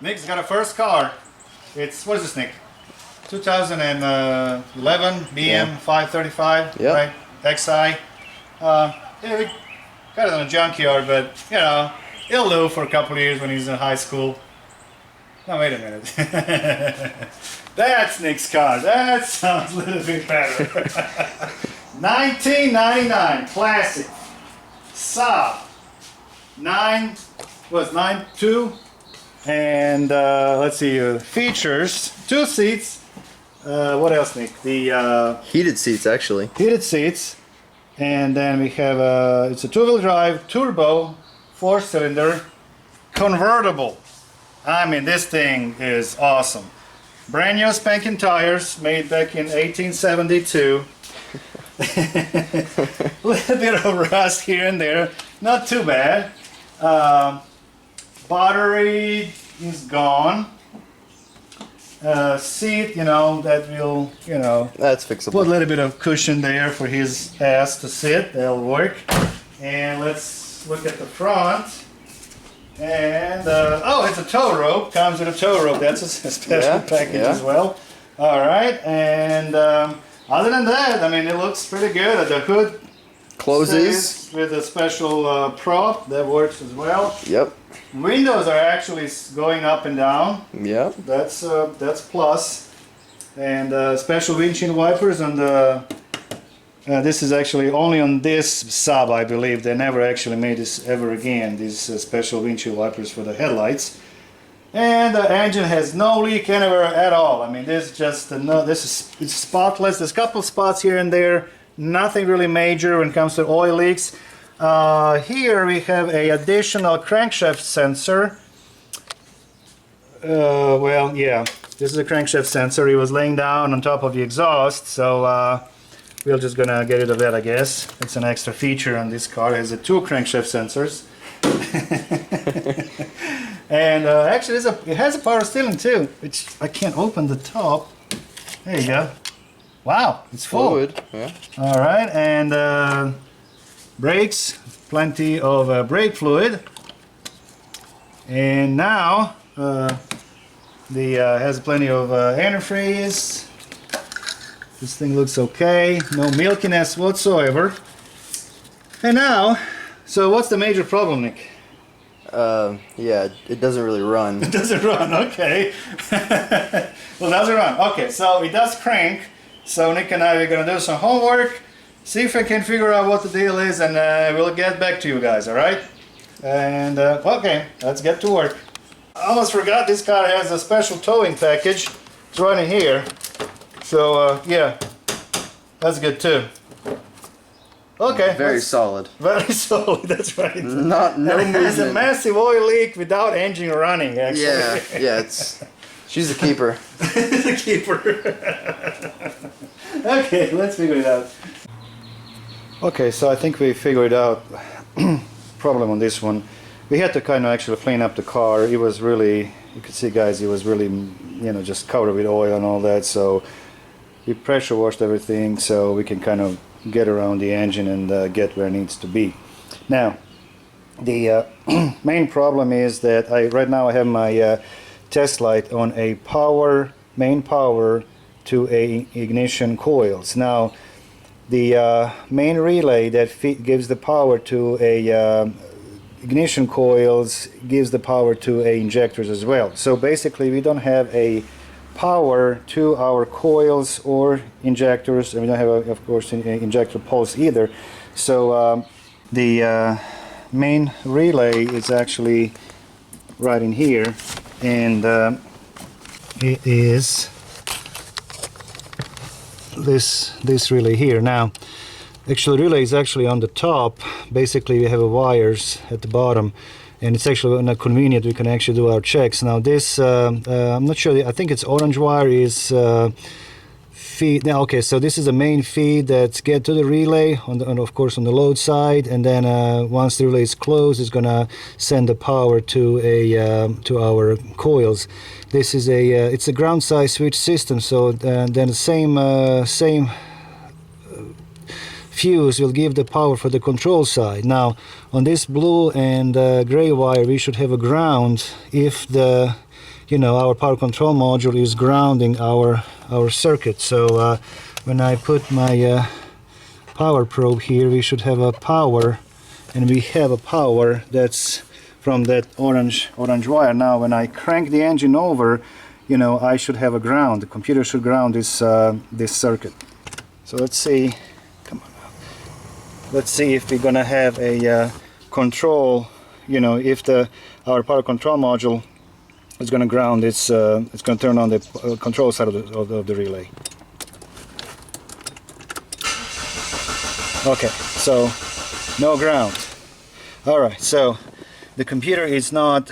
Nick's got a first car. It's, what is this, Nick? 2011 BM 535, Yep. right? XI. Yeah, we got it in a junkyard, but you know, it'll do for a couple of years when he's in high school. No, wait a minute. That's Nick's car. That sounds a little bit better. 1999 classic Saab 9.2, and let's see, features, 2 seats. What else, Nick? The Heated seats, actually. heated seats, and then we have it's a 2-wheel drive turbo 4-cylinder convertible. I mean, this thing is awesome. Brand new spanking tires made back in 1872. A little bit of rust here and there, not too bad. Battery is gone. Seat, you know, that will, you know, That's fixable. put a little bit of cushion there for his ass to sit. That'll work. And let's look at the front. And oh, it's a tow rope. Comes with a tow rope. That's a special package as well. All right. And other than that, I mean, it looks pretty good. The hood Closes. with a special prop that works as well. Yep. Windows are actually going up and down. Yep. That's plus. And special windshield wipers on the. This is actually only on this Saab, I believe. They never actually made this ever again. These special windshield wipers for the headlights. And the engine has no leak anywhere at all. I mean, this is just it's spotless. There's a couple spots here and there. Nothing really major when it comes to oil leaks. Here we have a additional crankshaft sensor. Well, yeah, this is a crankshaft sensor. He was laying down on top of the exhaust, so we're just gonna get rid of that, I guess. It's an extra feature on this car. It has 2 crankshaft sensors. And actually, it has a power steering too, which I can't open the top. There you go. Wow, it's full. Fluid. Yeah. All right, and brakes, plenty of brake fluid. And now has plenty of antifreeze. This thing looks okay, no milkiness whatsoever. And now, so what's the major problem, Nick? Yeah, it doesn't really run. It doesn't run, okay. Well, it doesn't run. Okay, so it does crank. So Nick and I are going to do some homework, see if I can figure out what the deal is, and we'll get back to you guys, all right? And, okay, let's get to work. I almost forgot this car has a special towing package. It's right in here. So, yeah, that's good too. Okay. Very solid. Very solid, that's right. No movement. It has a massive oil leak without engine running, actually. Yeah, she's a keeper. The keeper. Okay, let's figure it out. Okay, so I think we figured out problem on this one. We had to kind of actually clean up the car. It was really, you could see, guys, it was really, you know, just covered with oil and all that. So we pressure washed everything so we can kind of get around the engine and get where it needs to be. Now, the main problem is that right now I have my test light on a main power to a ignition coils. Now, the main relay that gives the power to a ignition coils gives the power to a injectors as well. So basically, we don't have a power to our coils or injectors, and we don't have, of course, an injector pulse either. So the main relay is actually right in here, and it is this relay here. Now, actually, the relay is actually on the top. Basically, we have wires at the bottom, and it's actually not convenient. We can actually do our checks. Now this, I'm not sure, I think it's orange wire is feed. Now, okay, so this is the main feed that's get to the relay, of course on the load side, and then once the relay is closed, it's gonna send the power to our coils. This is it's a ground size switch system, so then the same fuse will give the power for the control side. Now on this blue and gray wire we should have a ground if the our power control module is grounding our circuit. So when I put my power probe here, we should have a power, and we have a power that's from that orange wire. Now when I crank the engine over, I should have a ground. The computer should ground this circuit. So let's see, come on now. Let's see if we're gonna have a control, if our power control module is gonna ground it's gonna turn on the control side of the relay. Okay, so no ground. Alright, so the computer is not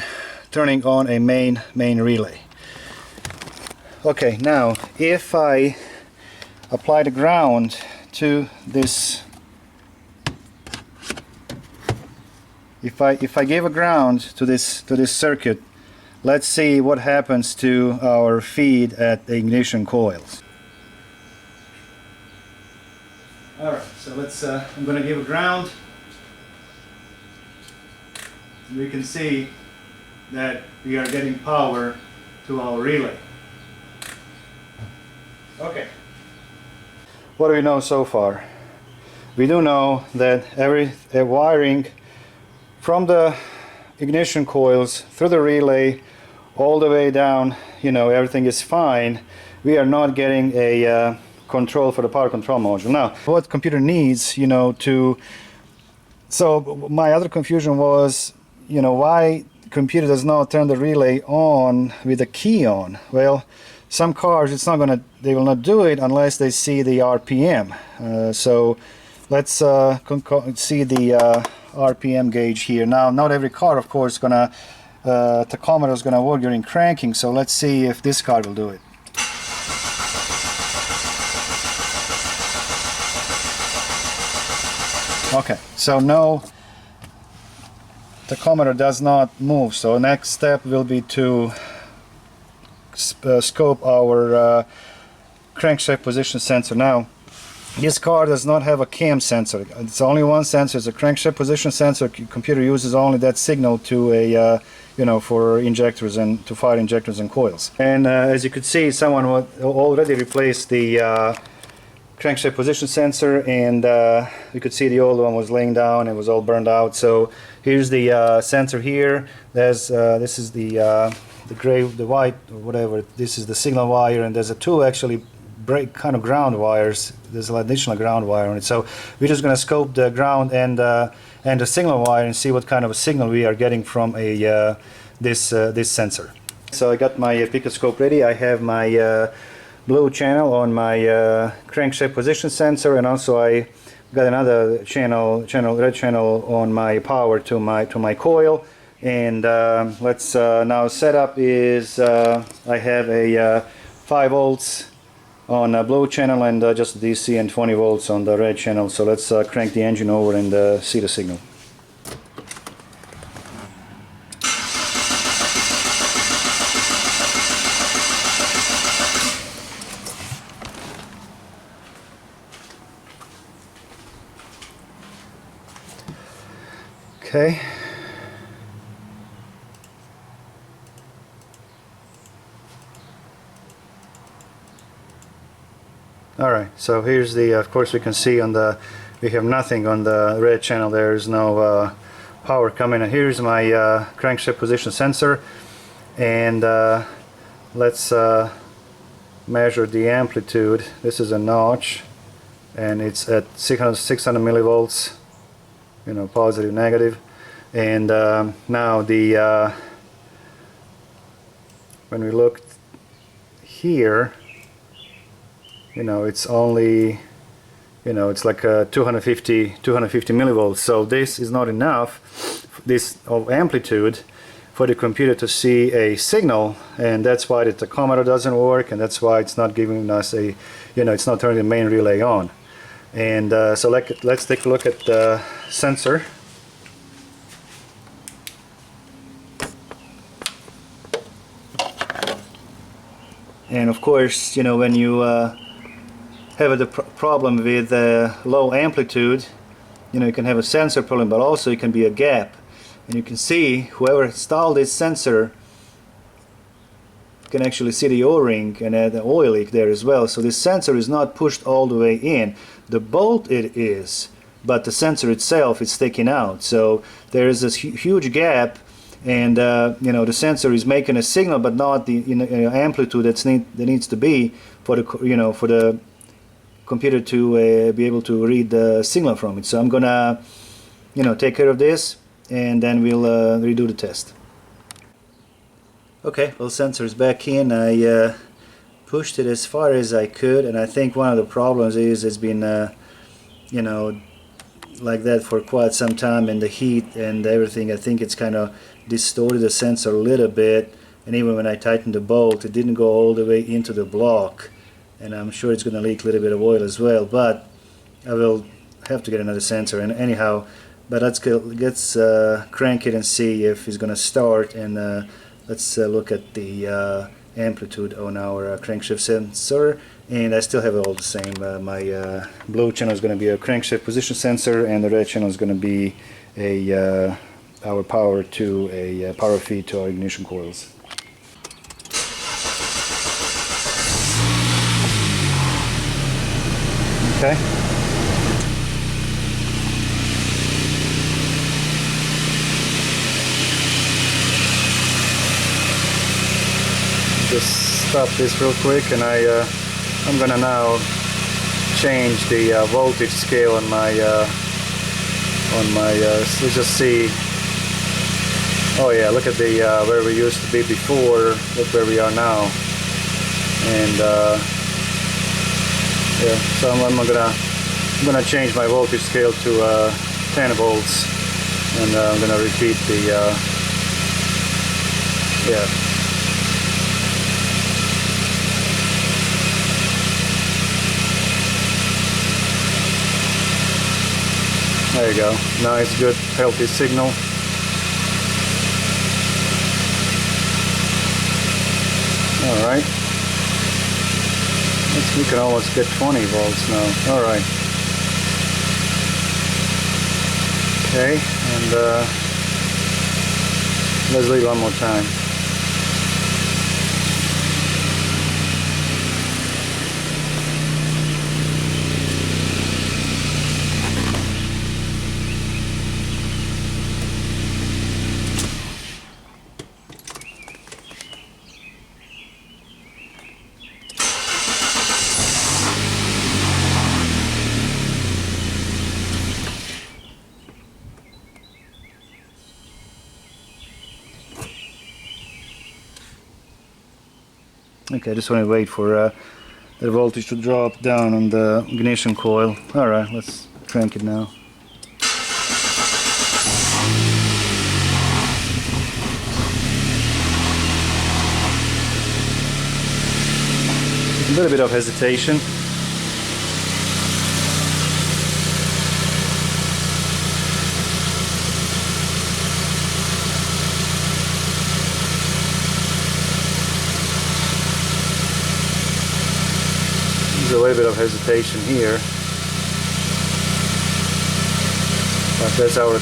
turning on a main relay. Okay, now if I apply the ground to this, if I give a ground to this circuit, let's see what happens to our feed at the ignition coils. Alright, so let's I'm going to give a ground. We can see that we are getting power to our relay. Okay. What do we know so far? We do know that wiring from the ignition coils through the relay all the way down, everything is fine. We are not getting a control for the power control module. Now, what computer needs, so my other confusion was, why computer does not turn the relay on with the key on? Well, some cars they will not do it unless they see the RPM. So let's see the RPM gauge here. Now, not every car, of course, tachometer is gonna work during cranking. So let's see if this car will do it. Okay, so no, tachometer does not move. So next step will be to scope our crankshaft position sensor. Now, this car does not have a cam sensor. It's only one sensor. It's a crankshaft position sensor. Computer uses only that signal to a for injectors and to fire injectors and coils. And as you could see, someone already replaced the crankshaft position sensor, and you could see the old one was laying down. It was all burned out. So here's the sensor here. This is the gray, the white, or whatever. This is the signal wire, and there's two actually kind of ground wires. There's an additional ground wire on it. So we're just going to scope the ground and the signal wire and see what kind of a signal we are getting from this sensor. So I got my picoscope ready. I have my blue channel on my crankshaft position sensor, and also I got another red channel on my power to my coil. And let's now setup is I have a 5 volts on a blue channel and just DC, and 20 volts on the red channel. So let's crank the engine over and see the signal. Okay. Alright, so here's the, of course we can see we have nothing on the red channel. There is no power coming. And here's my crankshaft position sensor, and let's measure the amplitude. This is a notch, and it's at 600 millivolts, positive, negative. And now when we look here, it's only, it's like 250 millivolts. So this is not enough, this of amplitude, for the computer to see a signal, and that's why the tachometer doesn't work, and that's why it's not giving us a, it's not turning the main relay on. And so let's take a look at the sensor. And of course, when you have a problem with low amplitude, you can have a sensor problem, but also it can be a gap. And you can see whoever installed this sensor can actually see the O-ring and the oil leak there as well. So this sensor is not pushed all the way in. The bolt it is, but the sensor itself is sticking out. So there is this huge gap, and you know, the sensor is making a signal, but not the amplitude that needs to be for the for the computer to be able to read the signal from it. So I'm gonna take care of this, and then we'll redo the test. Okay, well, sensor is back in. I pushed it as far as I could, and I think one of the problems is it's been like that for quite some time, and the heat and everything, I think it's kind of distorted the sensor a little bit, and even when I tightened the bolt it didn't go all the way into the block, and I'm sure it's going to leak a little bit of oil as well, but I will have to get another sensor. And anyhow, but let's crank it and see if it's going to start, and let's look at the amplitude on our crankshaft sensor. And I still have it all the same. My blue channel is going to be a crankshaft position sensor, and the red channel is going to be our power to a power feed to our ignition coils. Okay. Just stop this real quick, and I'm gonna now change the voltage scale on my let's just see. Oh yeah, look at the where we used to be before, look where we are now. And yeah, so I'm gonna change my voltage scale to 10 volts, and I'm gonna repeat the yeah. There you go. Nice, good, healthy signal. Alright. We can almost get 20 volts now. Alright. Okay, and let's leave one more time. Okay, I just want to wait for the voltage to drop down on the ignition coil. Alright, let's crank it now. A little bit of hesitation. A little bit of hesitation here, but that's our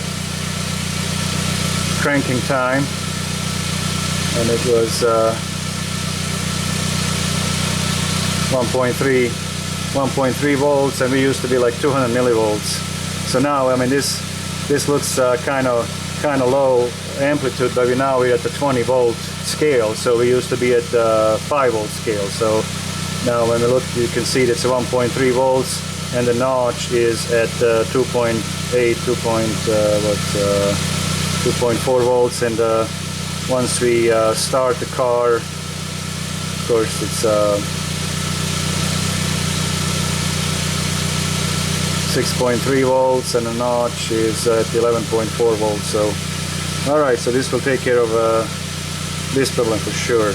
cranking time, and it was 1.3 volts, and we used to be like 200 millivolts. So now, I mean, this looks kind of low amplitude, but we're at the 20 volt scale. So we used to be at the 5 volt scale. So now when we look, you can see that's 1.3 volts, and the notch is at 2.8, 2.4 volts. And once we start the car, of course it's 6.3 volts, and the notch is at 11.4 volts. So, all right, so this will take care of this problem for sure.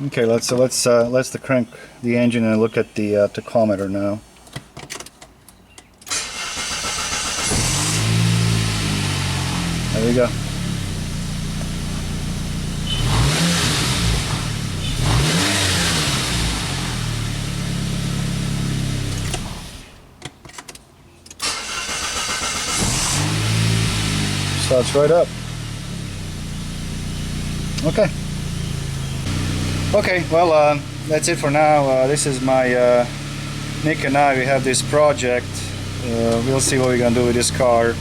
Okay, let's crank the engine and look at the tachometer now. There we go. starts right up. Okay. Okay, well, that's it for now. This is my Nick and I. We have this project. We'll see what we're gonna do with this car.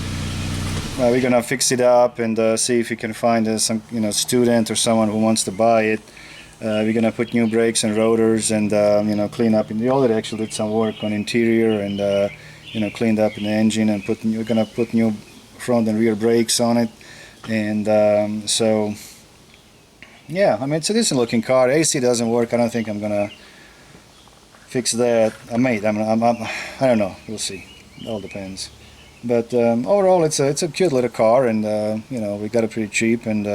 We're gonna fix it up and see if we can find some, student or someone who wants to buy it. We're gonna put new brakes and rotors and clean up. And we already actually did some work on interior and cleaned up in the engine and we're gonna put new front and rear brakes on it. And so yeah, I mean, it's a decent looking car. AC doesn't work. I don't think I'm gonna fix that. I don't know. We'll see. It all depends. But overall, it's a cute little car, and we got it pretty cheap, and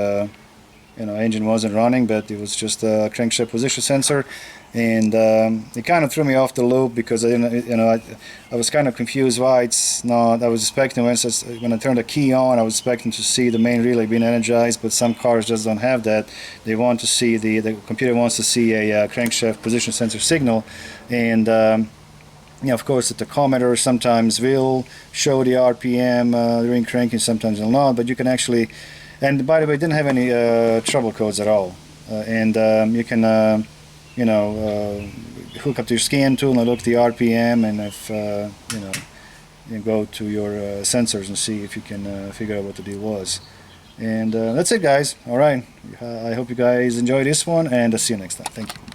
engine wasn't running, but it was just a crankshaft position sensor, and it kind of threw me off the loop because I didn't, I was kind of confused why it's not. I was expecting when I turned the key on, I was expecting to see the main relay being energized, but some cars just don't have that. They want to see the computer wants to see a crankshaft position sensor signal, and of course, the tachometer sometimes will show the RPM during cranking, sometimes will not. But you can actually, and by the way, it didn't have any trouble codes at all. And you can, hook up to your scan tool and look the RPM, and if you go to your sensors and see if you can figure out what the deal was. And that's it, guys. All right. I hope you guys enjoy this one, and I'll see you next time. Thank you.